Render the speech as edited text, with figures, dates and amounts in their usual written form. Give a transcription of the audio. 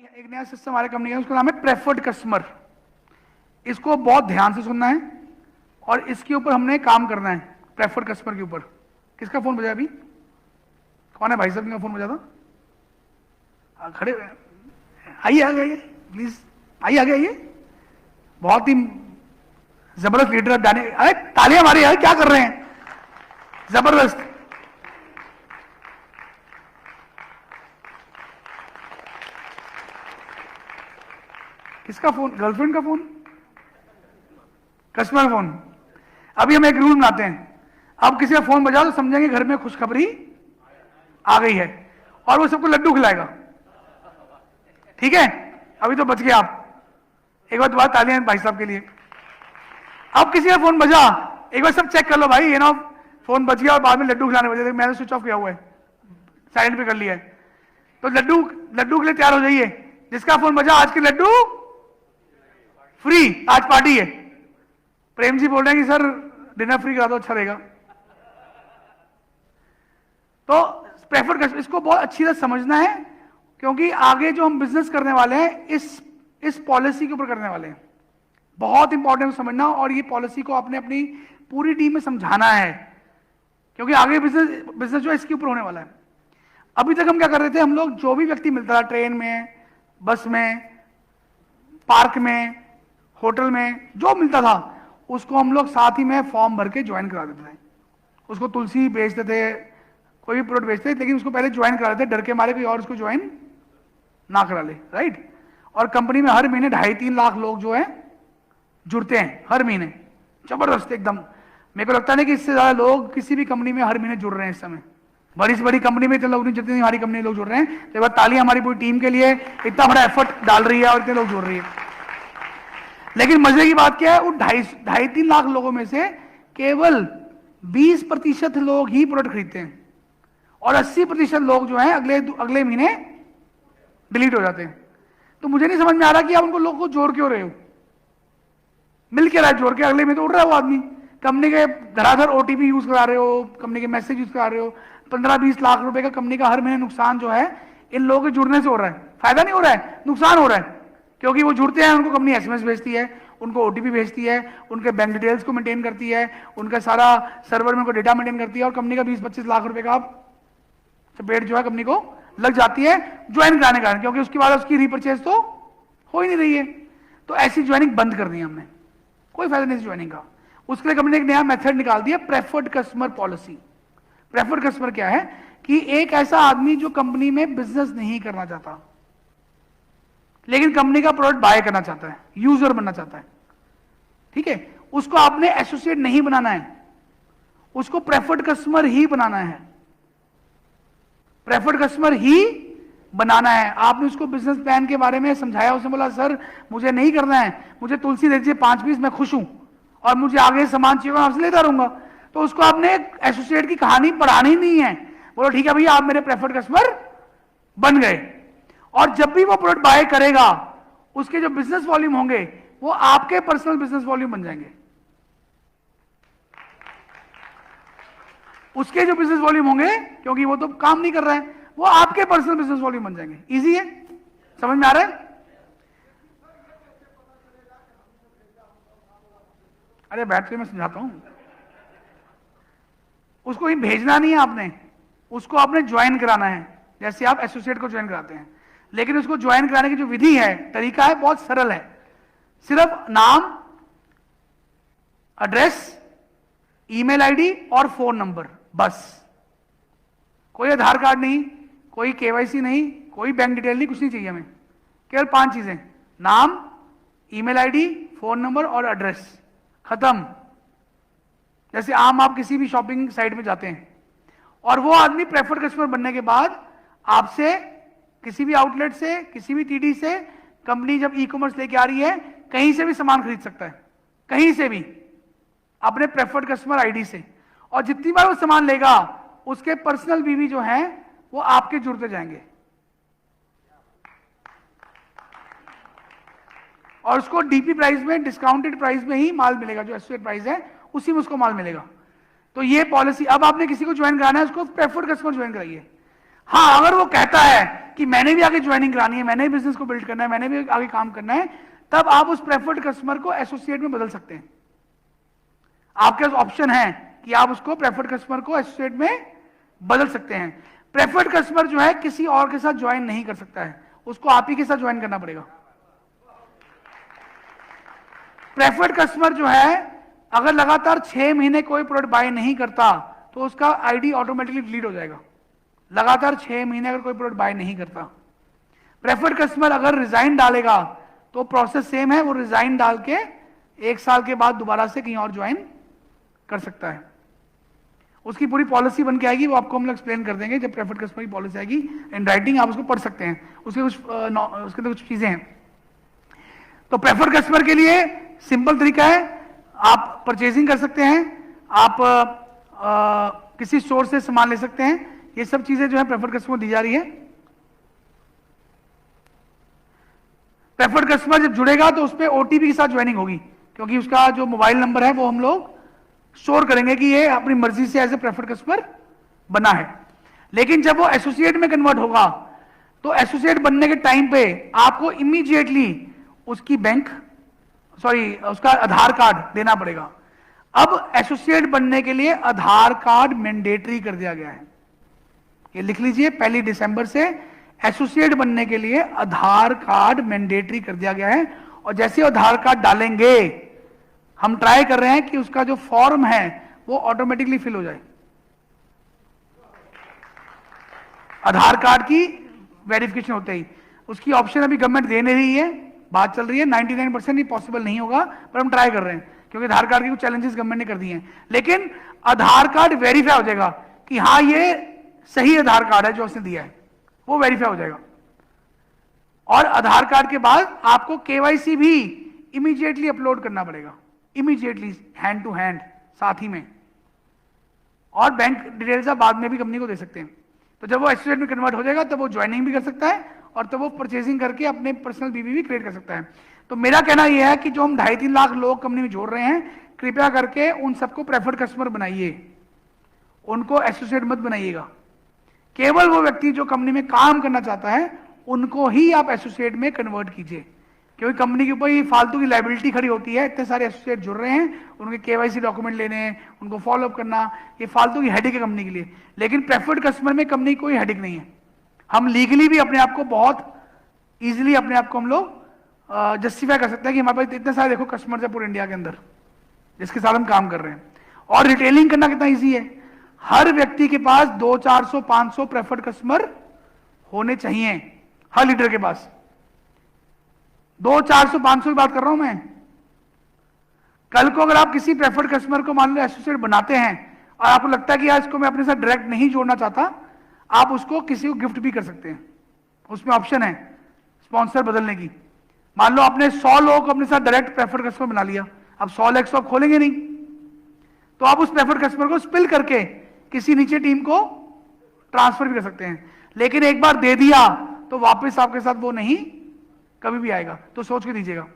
एक नया सिस्टम हमारे कंपनी का, उसका नाम है प्रेफर्ड कस्टमर। इसको बहुत ध्यान से सुनना है और इसके ऊपर हमने काम करना है, प्रेफर्ड कस्टमर के ऊपर। किसका फोन बजा अभी? कौन है भाई साहब, का फोन बजा था? खड़े आइए, आ गए प्लीज, आइए आगे आइए। बहुत ही जबरदस्त लीडर जाने, अरे तालियां मारिए यार, क्या कर रहे हैं, जबरदस्त। किसका फोन? गर्लफ्रेंड का फोन? Customer phone? अभी हम एक रूल बनाते हैं, अब किसी का फोन बजाओ तो समझेंगे घर में खुशखबरी आ गई है और वो सबको लड्डू खिलाएगा, ठीक है? अभी तो बच गए आप। एक बार दोबारा तालियां भाई साहब के लिए। अब किसी का फोन बजा, एक बार सब चेक कर लो भाई, ये ना फोन बच गया और बाद में लड्डू खिलाने बजे, मैंने स्विच ऑफ किया हुआ है, साइलेंट पे कर लिया है। तो लड्डू के लिए तैयार हो जाइए। जिसका फोन बजा, आज के लड्डू फ्री, आज पार्टी है। प्रेम जी बोल रहे हैं कि सर डिनर फ्री करा दो, अच्छा रहेगा। तो प्रेफर कर, इसको बहुत अच्छी तरह समझना है, क्योंकि आगे जो हम बिजनेस करने वाले हैं इस पॉलिसी के ऊपर करने वाले हैं। बहुत इंपॉर्टेंट समझना, और ये पॉलिसी को आपने अपनी पूरी टीम में समझाना है, क्योंकि आगे बिजनेस जो है इसके ऊपर होने वाला है। अभी तक हम क्या कर रहे थे, हम लोग जो भी व्यक्ति मिलता था ट्रेन में, बस में, पार्क में, होटल में, जो मिलता था उसको हम लोग साथ ही में फॉर्म भर के ज्वाइन करा देते थे। उसको तुलसी बेचते थे, कोई भी प्रोडक्ट बेचते थे, लेकिन उसको पहले ज्वाइन करा देते, डर के मारे कोई और उसको ज्वाइन ना करा ले, राइट? और कंपनी में हर महीने 2.5-3 लाख लोग जो है जुड़ते हैं हर महीने, जबरदस्त एकदम। मेरे को लगता नहीं कि इससे ज्यादा लोग किसी भी कंपनी में हर महीने जुड़ रहे हैं इस समय। बड़ी से बड़ी कंपनी में इतने लोग नहीं, जितनी हमारी कंपनी लोग जुड़ रहे हैं। तो एक बार तालियां हमारी पूरी टीम के लिए, इतना बड़ा एफर्ट डाल रही है और इतने लोग जुड़ रही है। लेकिन मजे की बात क्या है, उन 2.5-3 लाख लोगों में से केवल 20% लोग ही प्रोडक्ट खरीदते हैं, और 80% लोग जो हैं अगले महीने डिलीट हो जाते हैं। तो मुझे नहीं समझ में आ रहा कि आप उनको लोगों को जोड़ क्यों रहे हो, मिल के रहा है जोड़ के, अगले में तो उड़ रहा है वो आदमी। कंपनी के धराधर ओटीपी यूज करा रहे हो, कंपनी के मैसेज यूज करा रहे हो। 15-20 लाख रुपए का कंपनी का हर महीने नुकसान जो है इन लोगों के जुड़ने से हो रहा है। फायदा नहीं हो रहा है, नुकसान हो रहा है, क्योंकि वो जुड़ते हैं, उनको कंपनी एसएमएस भेजती है, उनको ओटीपी भेजती है, उनके बैंक डिटेल्स को मेंटेन करती है, उनका सारा सर्वर में उनको डेटा मेंटेन करती है, और कंपनी का 20-25 लाख रुपए का पेड जो है कंपनी को लग जाती है ज्वाइन कराने का, क्योंकि उसके बाद उसकी रीपरचेज तो हो ही नहीं रही है। तो ऐसी ज्वाइनिंग बंद कर दी है हमने, कोई फायदा नहीं ज्वाइनिंग का। उसके लिए कंपनी ने एक नया मेथड निकाल दिया, preferred customer policy. Preferred customer क्या है कि एक ऐसा आदमी जो कंपनी में बिजनेस नहीं करना चाहता, लेकिन कंपनी का प्रोडक्ट बाय करना चाहता है, यूजर बनना चाहता है, ठीक है, उसको आपने एसोसिएट नहीं बनाना है, उसको प्रेफर्ड कस्टमर ही बनाना है। प्रेफर्ड कस्टमर ही बनाना है। आपने उसको बिजनेस प्लान के बारे में समझाया, उसने बोला सर मुझे नहीं करना है, मुझे तुलसी दे दीजिए 5 पीस, मैं खुश हूं, और मुझे आगे सामान चाहिए मैं आपसे लेता रहूंगा। तो उसको आपने एसोसिएट की कहानी पढ़ानी नहीं है, बोलो ठीक है भैया आप मेरे प्रेफर्ड कस्टमर बन गए। और जब भी वो प्रोडक्ट बाय करेगा, उसके जो बिजनेस वॉल्यूम होंगे वो आपके पर्सनल बिजनेस वॉल्यूम बन जाएंगे। उसके जो बिजनेस वॉल्यूम होंगे, क्योंकि वो तो काम नहीं कर रहा है, वो आपके पर्सनल बिजनेस वॉल्यूम बन जाएंगे। इजी है, समझ में आ रहा है? अरे बैठ के मैं समझाता हूं। उसको ही भेजना नहीं है आपने, उसको आपने ज्वाइन कराना है, जैसे आप एसोसिएट को ज्वाइन कराते हैं। लेकिन उसको ज्वाइन कराने की जो विधि है, तरीका है, बहुत सरल है। सिर्फ नाम, एड्रेस, ईमेल आईडी और फोन नंबर, बस। कोई आधार कार्ड नहीं, कोई केवाईसी नहीं, कोई बैंक डिटेल नहीं, कुछ नहीं चाहिए हमें। केवल 5 चीजें, नाम, ईमेल आईडी, फोन नंबर और एड्रेस, खत्म। जैसे आम आप किसी भी शॉपिंग साइट में जाते हैं, और वो आदमी प्रेफर्ड कस्टमर बनने के बाद आपसे किसी भी आउटलेट से, किसी भी टीडी से, कंपनी जब ई कॉमर्स लेके आ रही है, कहीं से भी सामान खरीद सकता है, कहीं से भी, अपने प्रेफर्ड कस्टमर आईडी से। और जितनी बार वो सामान लेगा, उसके पर्सनल बीवी जो है वो आपके जुड़ते जाएंगे, और उसको डीपी प्राइस में, डिस्काउंटेड प्राइस में ही माल मिलेगा, जो एसोसिएट प्राइस है उसी में उसको माल मिलेगा। तो ये पॉलिसी, अब आपने किसी को ज्वाइन कराना है, उसको प्रेफर्ड कस्टमर ज्वाइन कराइए। हाँ, अगर वो कहता है कि मैंने भी आगे ज्वाइनिंग करानी है, मैंने भी बिजनेस को बिल्ड करना है, मैंने भी आगे काम करना है, तब आप उस प्रेफर्ड कस्टमर को एसोसिएट में बदल सकते हैं। आपके पास ऑप्शन है कि आप उसको प्रेफर्ड कस्टमर को एसोसिएट में बदल सकते हैं। प्रेफर्ड कस्टमर जो है किसी और के साथ ज्वाइन नहीं कर सकता है, उसको आप ही के साथ ज्वाइन करना पड़ेगा। प्रेफर्ड कस्टमर जो है अगर लगातार 6 महीने कोई प्रोडक्ट बाय नहीं करता तो उसका आईडी ऑटोमेटिकली डिलीट हो जाएगा। लगातार 6 महीने अगर कोई प्रोडक्ट बाय नहीं करता। प्रेफर्ड कस्टमर अगर रिजाइन डालेगा तो प्रोसेस सेम है, वो रिजाइन डाल के 1 साल के बाद दोबारा से कहीं और ज्वाइन कर सकता है। उसकी पूरी पॉलिसी बन के आएगी, वो आपको हम लोग एक्सप्लेन कर देंगे जब प्रेफर्ड कस्टमर की पॉलिसी आएगी इन राइटिंग, आप उसको पढ़ सकते हैं। उसके उसके कुछ चीजें हैं। तो प्रेफर्ड कस्टमर के लिए सिंपल तरीका है, आप परचेजिंग कर सकते हैं, आप किसी स्टोर से सामान ले सकते हैं। ये सब चीजें जो है प्रेफर्ड कस्टमर दी जा रही है। प्रेफर्ड कस्टमर जब जुड़ेगा तो उस पर ओटीपी के साथ ज्वाइनिंग होगी, क्योंकि उसका जो मोबाइल नंबर है वो हम लोग स्टोर करेंगे कि ये अपनी मर्जी से एज ए प्रेफर्ड कस्टमर बना है। लेकिन जब वो एसोसिएट में कन्वर्ट होगा तो एसोसिएट बनने के टाइम पे आपको इमीडिएटली उसकी उसका आधार कार्ड देना पड़ेगा। अब एसोसिएट बनने के लिए आधार कार्ड मैंडेटरी कर दिया गया है। ये लिख लीजिए, 1 दिसंबर से एसोसिएट बनने के लिए आधार कार्ड मैंडेटरी कर दिया गया है। और जैसे आधार कार्ड डालेंगे, हम ट्राई कर रहे हैं कि उसका जो फॉर्म है वो ऑटोमेटिकली फिल हो जाए। आधार कार्ड की वेरिफिकेशन होते ही उसकी ऑप्शन अभी गवर्नमेंट दे नहीं रही है, बात चल रही है। 99% ये पॉसिबल नहीं होगा, पर हम ट्राई कर रहे हैं क्योंकि आधार कार्ड के कुछ चैलेंजेस गवर्नमेंट ने कर दिए हैं। लेकिन आधार कार्ड वेरीफाई हो जाएगा कि हाँ ये सही आधार कार्ड है जो उसने दिया है, वो वेरीफाई हो जाएगा। और आधार कार्ड के बाद आपको केवाईसी भी इमीडिएटली अपलोड करना पड़ेगा, इमीडिएटली हैंड टू हैंड साथ ही में। और बैंक डिटेल्स आप बाद में भी कंपनी को दे सकते हैं। तो जब वो एसोसिएट में कन्वर्ट हो जाएगा तब वो ज्वाइनिंग भी कर सकता है और तब वो परचेजिंग करके अपने पर्सनल बीवी भी क्रिएट कर सकता है। तो मेरा कहना यह है कि जो हम 2.5-3 लाख लोग कंपनी में जोड़ रहे हैं, कृपया करके उन सबको प्रेफर्ड कस्टमर बनाइए, उनको एसोसिएट मत बनाइएगा। केवल वो व्यक्ति जो कंपनी में काम करना चाहता है उनको ही आप एसोसिएट में कन्वर्ट कीजिए, क्योंकि कंपनी के ऊपर ये फालतू की लायबिलिटी खड़ी होती है। इतने सारे एसोसिएट जुड़ रहे हैं, उनके केवाईसी डॉक्यूमेंट लेने हैं, उनको फॉलोअप करना, ये फालतू की हेडेक है कंपनी के लिए। लेकिन प्रेफर्ड कस्टमर में कंपनी कोई हेडेक नहीं है। हम लीगली भी अपने आप को बहुत इजीली अपने आप को हम लोग जस्टिफाई कर सकते हैं कि हमारे पास इतने सारे देखो कस्टमर्स है पूरे इंडिया के अंदर जिसके साथ हम काम कर रहे हैं। और रिटेलिंग करना कितना ईजी है। हर व्यक्ति के पास 200, 400, 500 प्रेफर्ड कस्टमर होने चाहिए, हर लीडर के पास। 200, 400, 500 की बात कर रहा हूं मैं। कल को अगर आप किसी प्रेफर्ड कस्टमर को मान लो एसोसिएट बनाते हैं और आपको लगता है कि यार इसको मैं अपने साथ डायरेक्ट नहीं जोड़ना चाहता, आप उसको किसी को गिफ्ट भी कर सकते हैं। उसमें ऑप्शन है स्पॉन्सर बदलने की। मान लो आपने 100 लोगों को अपने साथ डायरेक्ट प्रेफर्ड कस्टमर बना लिया, अब 100 लाख आप खोलेंगे नहीं, तो आप उस प्रेफर्ड कस्टमर को स्पिल करके किसी नीचे टीम को ट्रांसफर भी कर सकते हैं। लेकिन एक बार दे दिया तो वापस आपके साथ वो नहीं कभी भी आएगा, तो सोच के दीजिएगा।